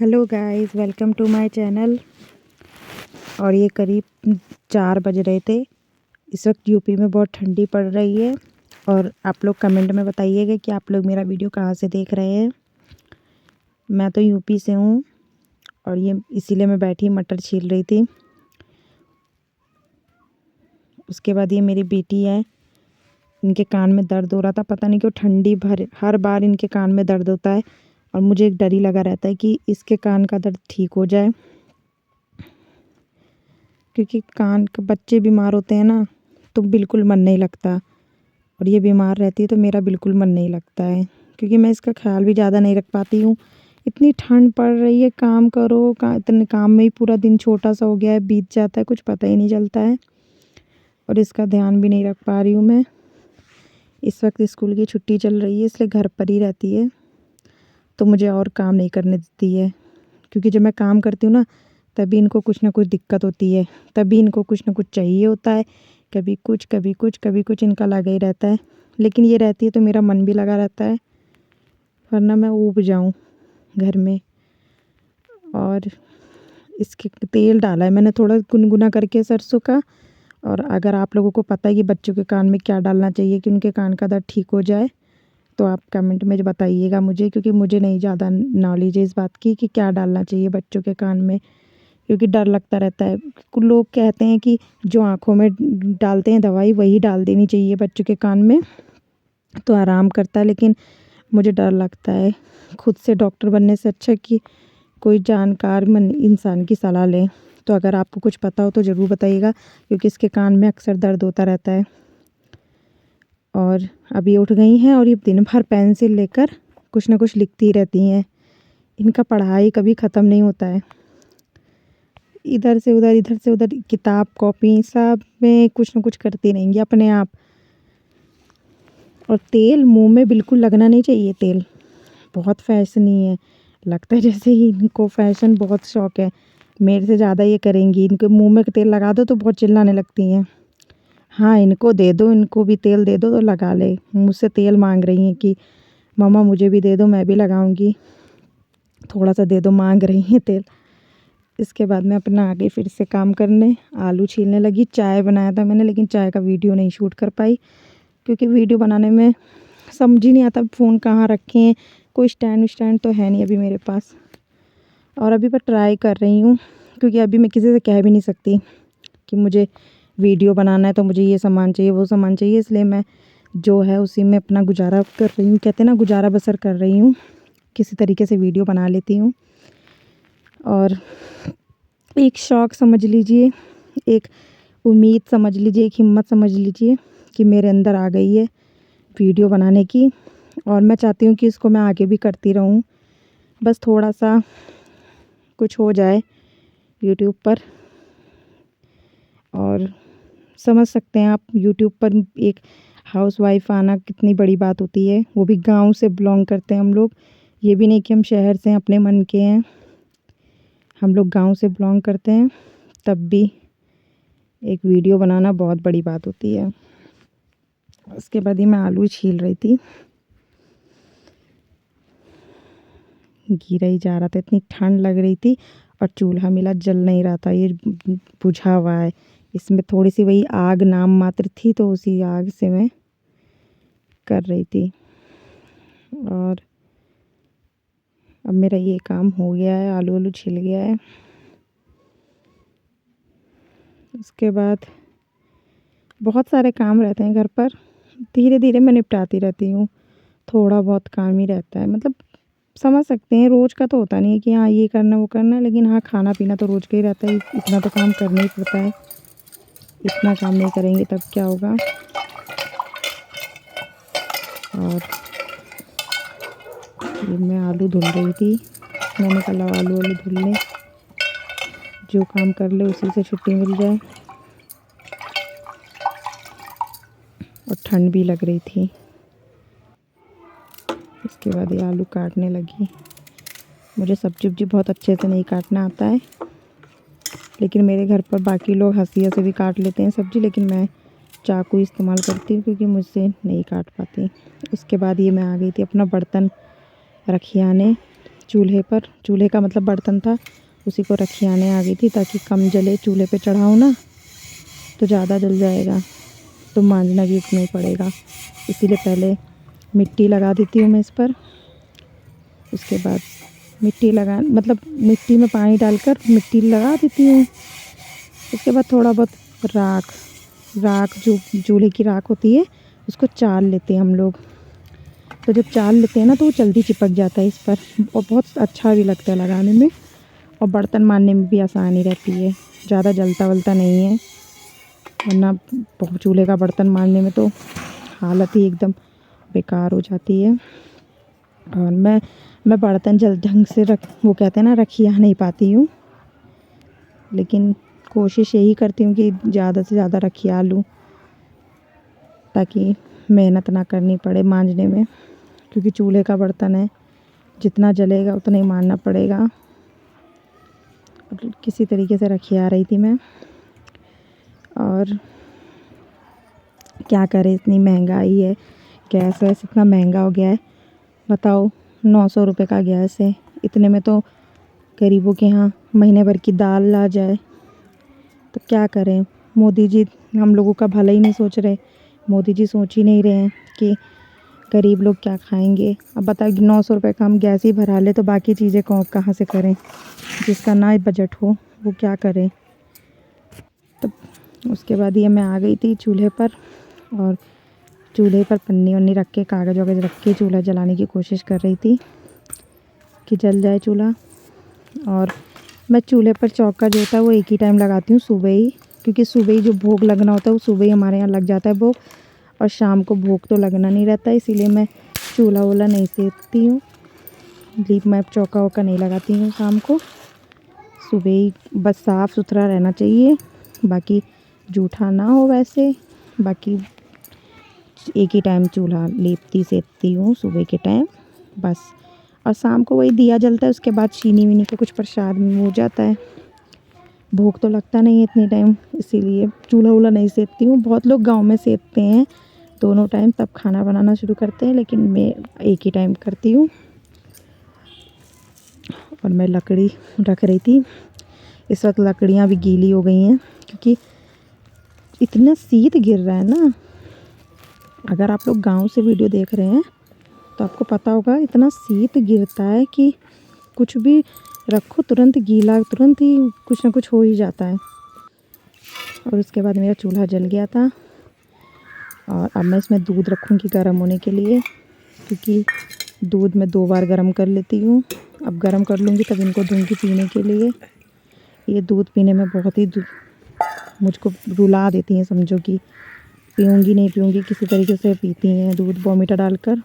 Hello guys, welcome to my channel. और ये करीब 4 बज रहे थे। इस वक्त यूपी में बहुत ठंडी पड़ रही है। और आप लोग कमेंट में बताइएगा कि आप लोग मेरा वीडियो कहाँ से देख रहे हैं। मैं तो यूपी से हूँ और ये इसीलिए मैं बैठी मटर छील रही थी। उसके बाद ये मेरी बेटी है, इनके कान में दर्द हो रहा था। पता नहीं क्यों ठंडी भर हर बार इनके कान में दर्द होता है और मुझे एक डर ही लगा रहता है कि इसके कान का दर्द ठीक हो जाए, क्योंकि कान के बच्चे बीमार होते हैं ना तो बिल्कुल मन नहीं लगता। और ये बीमार रहती है तो मेरा बिल्कुल मन नहीं लगता है, क्योंकि मैं इसका ख्याल भी ज़्यादा नहीं रख पाती हूँ। इतनी ठंड पड़ रही है, काम करो इतने काम में ही पूरा दिन छोटा सा हो गया है, बीत जाता है, कुछ पता ही नहीं चलता है। और इसका ध्यान भी नहीं रख पा रही हूँ मैं। इस वक्त स्कूल की छुट्टी चल रही है, इसलिए घर पर ही रहती है तो मुझे और काम नहीं करने देती है। क्योंकि जब मैं काम करती हूँ ना तभी इनको कुछ ना कुछ दिक्कत होती है, तभी इनको कुछ ना कुछ चाहिए होता है। कभी कुछ कभी कुछ कभी कुछ इनका लगा ही रहता है। लेकिन ये रहती है तो मेरा मन भी लगा रहता है, वरना मैं ऊब जाऊँ घर में। और इसके तेल डाला है मैंने थोड़ा गुनगुना करके सरसों का। और अगर आप लोगों को पता है कि बच्चों के कान में क्या डालना चाहिए कि उनके कान का दर्द ठीक हो जाए, तो आप कमेंट में बताइएगा मुझे, क्योंकि मुझे नहीं ज़्यादा नॉलेज है इस बात की कि क्या डालना चाहिए बच्चों के कान में। क्योंकि डर लगता रहता है। कुछ लोग कहते हैं कि जो आँखों में डालते हैं दवाई वही डाल देनी चाहिए बच्चों के कान में तो आराम करता है, लेकिन मुझे डर लगता है। खुद से डॉक्टर बनने से अच्छा कि कोई जानकार मन इंसान की सलाह लें। तो अगर आपको कुछ पता हो तो ज़रूर बताइएगा, क्योंकि इसके कान में अक्सर दर्द होता रहता है। और अभी उठ गई हैं और ये दिन भर पेंसिल लेकर कुछ ना कुछ लिखती रहती हैं। इनका पढ़ाई कभी ख़त्म नहीं होता है। इधर से उधर किताब कॉपी सब में कुछ ना कुछ करती रहेंगी अपने आप। और तेल मुंह में बिल्कुल लगना नहीं चाहिए। तेल बहुत फैशनी है, लगता है जैसे ही इनको फैशन बहुत शौक है। मेरे से ज़्यादा ये करेंगी। इनके मुंह में तेल लगा दो तो बहुत चिल्लाने लगती हैं। हाँ, इनको दे दो, इनको भी तेल दे दो तो लगा ले। मुझसे तेल मांग रही हैं कि मम्मा मुझे भी दे दो, मैं भी लगाऊंगी। थोड़ा सा दे दो, मांग रही हैं तेल। इसके बाद मैं अपना आगे फिर से काम करने आलू छीलने लगी। चाय बनाया था मैंने, लेकिन चाय का वीडियो नहीं शूट कर पाई, क्योंकि वीडियो बनाने में समझ ही नहीं आता फ़ोन कहाँ रखें। कोई स्टैंड तो है नहीं अभी मेरे पास। और अभी मैं ट्राई कर रही हूँ, क्योंकि अभी मैं किसी से कह भी नहीं सकती कि मुझे वीडियो बनाना है तो मुझे ये सामान चाहिए वो सामान चाहिए। इसलिए मैं जो है उसी में अपना गुजारा कर रही हूँ। कहते हैं ना, गुजारा बसर कर रही हूँ। किसी तरीके से वीडियो बना लेती हूँ। और एक शौक़ समझ लीजिए, एक उम्मीद समझ लीजिए, एक हिम्मत समझ लीजिए कि मेरे अंदर आ गई है वीडियो बनाने की। और मैं चाहती हूँ कि इसको मैं आगे भी करती रहूँ। बस थोड़ा सा कुछ हो जाए यूट्यूब पर। और समझ सकते हैं आप, यूट्यूब पर एक हाउसवाइफ आना कितनी बड़ी बात होती है। वो भी गांव से बिलोंग करते हैं हम लोग। ये भी नहीं कि हम शहर से हैं, अपने मन के हैं। हम लोग गांव से बिलोंग करते हैं, तब भी एक वीडियो बनाना बहुत बड़ी बात होती है। उसके बाद ही मैं आलू छील रही थी, गिरा ही जा रहा था, इतनी ठंड लग रही थी। और चूल्हा मिला जल नहीं रहा था, ये बुझा हुआ है। इसमें थोड़ी सी वही आग नाम मात्र थी, तो उसी आग से मैं कर रही थी। और अब मेरा ये काम हो गया है, आलू छिल गया है। उसके बाद बहुत सारे काम रहते हैं घर पर, धीरे धीरे मैं निपटाती रहती हूँ। थोड़ा बहुत काम ही रहता है, मतलब समझ सकते हैं। रोज़ का तो होता नहीं है कि हाँ ये करना वो करना, लेकिन हाँ खाना पीना तो रोज़ का ही रहता है। इतना तो काम करना ही पड़ता है। इतना काम नहीं करेंगे तब क्या होगा। और ये मैं आलू धुल रही थी, मैंने कहा आलू धुल लें, जो काम कर ले उसी से छुट्टी मिल जाए। और ठंड भी लग रही थी। इसके बाद ये आलू काटने लगी। मुझे सब्जी वब्जी बहुत अच्छे से नहीं काटना आता है, लेकिन मेरे घर पर बाकी लोग हंसिया से भी काट लेते हैं सब्ज़ी, लेकिन मैं चाकू इस्तेमाल करती हूँ क्योंकि मुझसे नहीं काट पाती। उसके बाद ये मैं आ गई थी अपना बर्तन रखियाने, चूल्हे पर, चूल्हे का मतलब बर्तन था, उसी को रखी आने आ गई थी ताकि कम जले। चूल्हे पे चढ़ाओ ना तो ज़्यादा जल जाएगा, तो मांजना भी उतना ही पड़ेगा। इसीलिए पहले मिट्टी लगा देती हूँ मैं इस पर। उसके बाद मिट्टी लगा मतलब मिट्टी में पानी डालकर मिट्टी लगा देती हूँ। उसके बाद थोड़ा बहुत राख जो चूल्हे की राख होती है उसको चाल लेते हैं हम लोग। तो जब चाल लेते हैं ना तो वो जल्दी चिपक जाता है इस पर, और बहुत अच्छा भी लगता है लगाने में, और बर्तन मांजने में भी आसानी रहती है, ज़्यादा जलता वलता नहीं है। वरना चूल्हे का बर्तन मांजने में तो हालत ही एकदम बेकार हो जाती है। और मैं बर्तन जल ढंग से वो कहते हैं ना, रखिया नहीं पाती हूँ, लेकिन कोशिश यही करती हूँ कि ज़्यादा से ज़्यादा रखिया लूँ ताकि मेहनत ना करनी पड़े मांजने में, क्योंकि चूल्हे का बर्तन है, जितना जलेगा उतना ही मांजना पड़ेगा। और किसी तरीके से रखिया रही थी मैं। और क्या करें, इतनी महंगाई है, गैस वैस इतना महंगा हो गया है। बताओ, 900 रुपये का गैस है, इतने में तो गरीबों के यहाँ महीने भर की दाल आ जाए। तो क्या करें, मोदी जी हम लोगों का भला ही नहीं सोच रहे। मोदी जी सोच ही नहीं रहे हैं कि गरीब लोग क्या खाएंगे। अब बताओ, 900 रुपये का हम गैस ही भरा ले तो बाकी चीज़ें कहाँ से करें। जिसका ना बजट हो वो क्या करे। तब उसके बाद ये मैं आ गई थी चूल्हे पर, और चूल्हे पर पन्नी वन्नी रख के, कागज़ वागज़ रख के चूल्हा जलाने की कोशिश कर रही थी कि जल जाए चूल्हा। और मैं चूल्हे पर चौका जो होता है वो एक ही टाइम लगाती हूँ, सुबह ही, क्योंकि सुबह ही जो भोग लगना होता है वो सुबह ही हमारे यहाँ लग जाता है भोग, और शाम को भोग तो लगना नहीं रहता, इसीलिए मैं चूल्हा वूल्हा नहीं सेकती हूँ। मैं चौका वौका नहीं लगाती हूँ शाम को, सुबह ही बस साफ़ सुथरा रहना चाहिए, बाकी जूठा ना हो वैसे। बाकी एक ही टाइम चूल्हा लेपती सेकती हूँ, सुबह के टाइम बस। और शाम को वही दिया जलता है, उसके बाद चीनी वीनी का कुछ प्रसाद में हो जाता है। भोग तो लगता नहीं है इतनी टाइम, इसीलिए चूल्हा वूल्हा नहीं सेकती हूँ। बहुत लोग गांव में सेकते हैं दोनों टाइम, तब खाना बनाना शुरू करते हैं, लेकिन मैं एक ही टाइम करती हूँ। और मैं लकड़ी रख रही थी, इस वक्त लकड़ियाँ भी गीली हो गई हैं, क्योंकि इतना शीत गिर रहा है ना। अगर आप लोग गांव से वीडियो देख रहे हैं तो आपको पता होगा, इतना शीत गिरता है कि कुछ भी रखो तुरंत गीला, तुरंत ही कुछ ना कुछ हो ही जाता है। और उसके बाद मेरा चूल्हा जल गया था, और अब मैं इसमें दूध रखूँगी गर्म होने के लिए, क्योंकि दूध मैं 2 बार गर्म कर लेती हूँ। अब गर्म कर लूँगी तब इनको दूँगी पीने के लिए। ये दूध पीने में बहुत ही मुझको रुला देती हैं, समझो कि पीऊँगी नहीं पीऊँगी, किसी तरीके से पीती हैं दूध बोर्नवीटा डालकर।